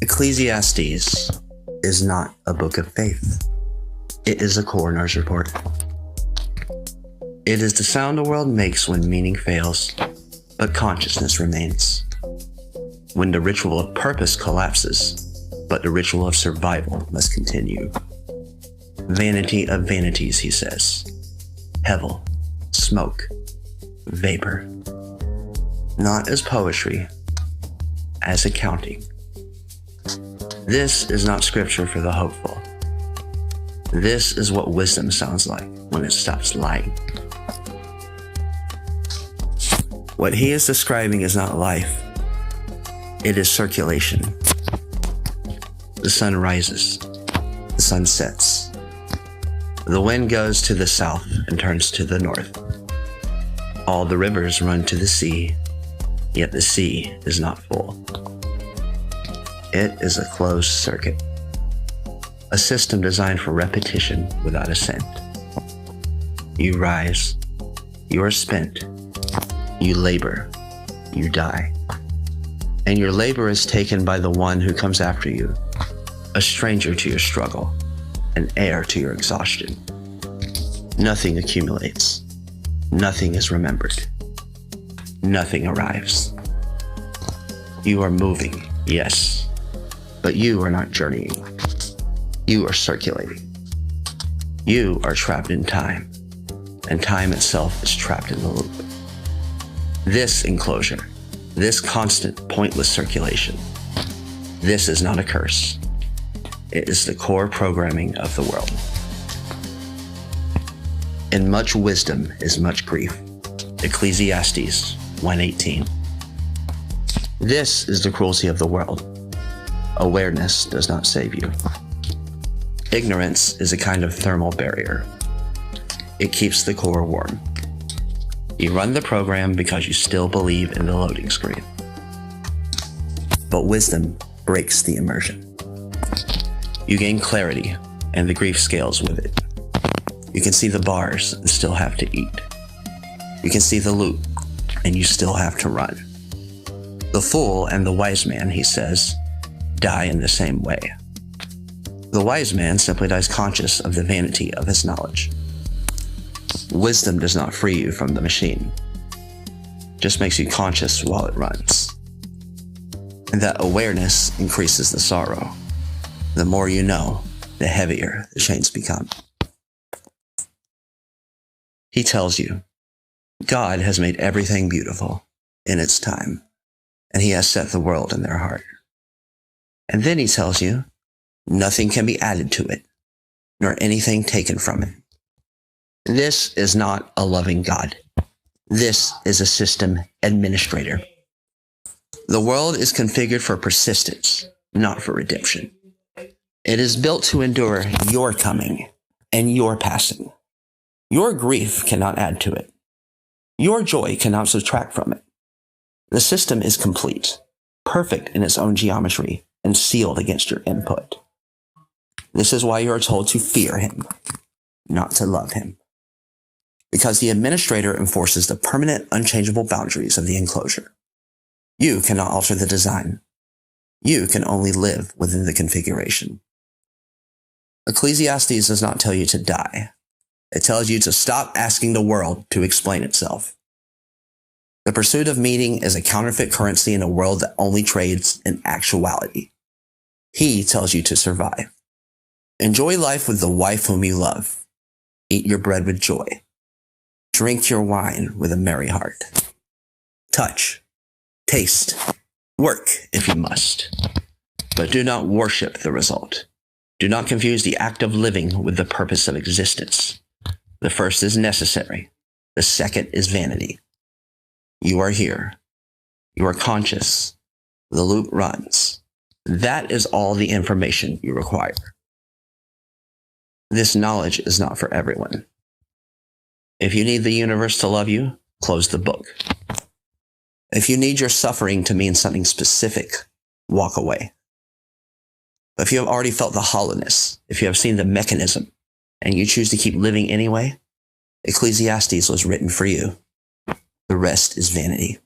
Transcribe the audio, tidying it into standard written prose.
Ecclesiastes is not a book of faith. It is a coroner's report. It is the sound the world makes when meaning fails, but consciousness remains. When the ritual of purpose collapses, but the ritual of survival must continue. Vanity of vanities, he says. Hevel, smoke, vapor. Not as poetry, as accounting. This is not scripture for the hopeful. This is what wisdom sounds like when it stops lying. What he is describing is not life. It is circulation. The sun rises. The sun sets. The wind goes to the south and turns to the north. All the rivers run to the sea, yet the sea is not full. It is a closed circuit, a system designed for repetition without assent. You rise, you are spent, you labor, you die. And your labor is taken by the one who comes after you, a stranger to your struggle, an heir to your exhaustion. Nothing accumulates, nothing is remembered, nothing arrives. You are moving, yes, but you are not journeying. You are circulating. You are trapped in time, and time itself is trapped in the loop. This enclosure, this constant, pointless circulation, this is not a curse. It is the core programming of the world. In much wisdom is much grief. Ecclesiastes 1:18. This is the cruelty of the world. Awareness does not save you. Ignorance is a kind of thermal barrier. It keeps the core warm. You run the program because you still believe in the loading screen. But wisdom breaks the immersion. You gain clarity, and the grief scales with it. You can see the bars and still have to eat. You can see the loop, and you still have to run. The fool and the wise man, he says, die in the same way. The wise man simply dies conscious of the vanity of his knowledge. Wisdom does not free you from the machine, just makes you conscious while it runs. And that awareness increases the sorrow. The more you know, the heavier the chains become. He tells you, God has made everything beautiful in its time, and he has set the world in their heart. And then he tells you, nothing can be added to it, nor anything taken from it. This is not a loving God. This is a system administrator. The world is configured for persistence, not for redemption. It is built to endure your coming and your passing. Your grief cannot add to it. Your joy cannot subtract from it. The system is complete, perfect in its own geometry, and sealed against your input. This is why you are told to fear him, not to love him. Because the administrator enforces the permanent, unchangeable boundaries of the enclosure. You cannot alter the design. You can only live within the configuration. Ecclesiastes does not tell you to die. It tells you to stop asking the world to explain itself. The pursuit of meaning is a counterfeit currency in a world that only trades in actuality. He tells you to survive. Enjoy life with the wife whom you love. Eat your bread with joy. Drink your wine with a merry heart. Touch, taste, work if you must. But do not worship the result. Do not confuse the act of living with the purpose of existence. The first is necessary. The second is vanity. You are here. You are conscious. The loop runs. That is all the information you require. This knowledge is not for everyone. If you need the universe to love you, close the book. If you need your suffering to mean something specific, walk away. But if you have already felt the hollowness, if you have seen the mechanism, and you choose to keep living anyway, Ecclesiastes was written for you. The rest is vanity.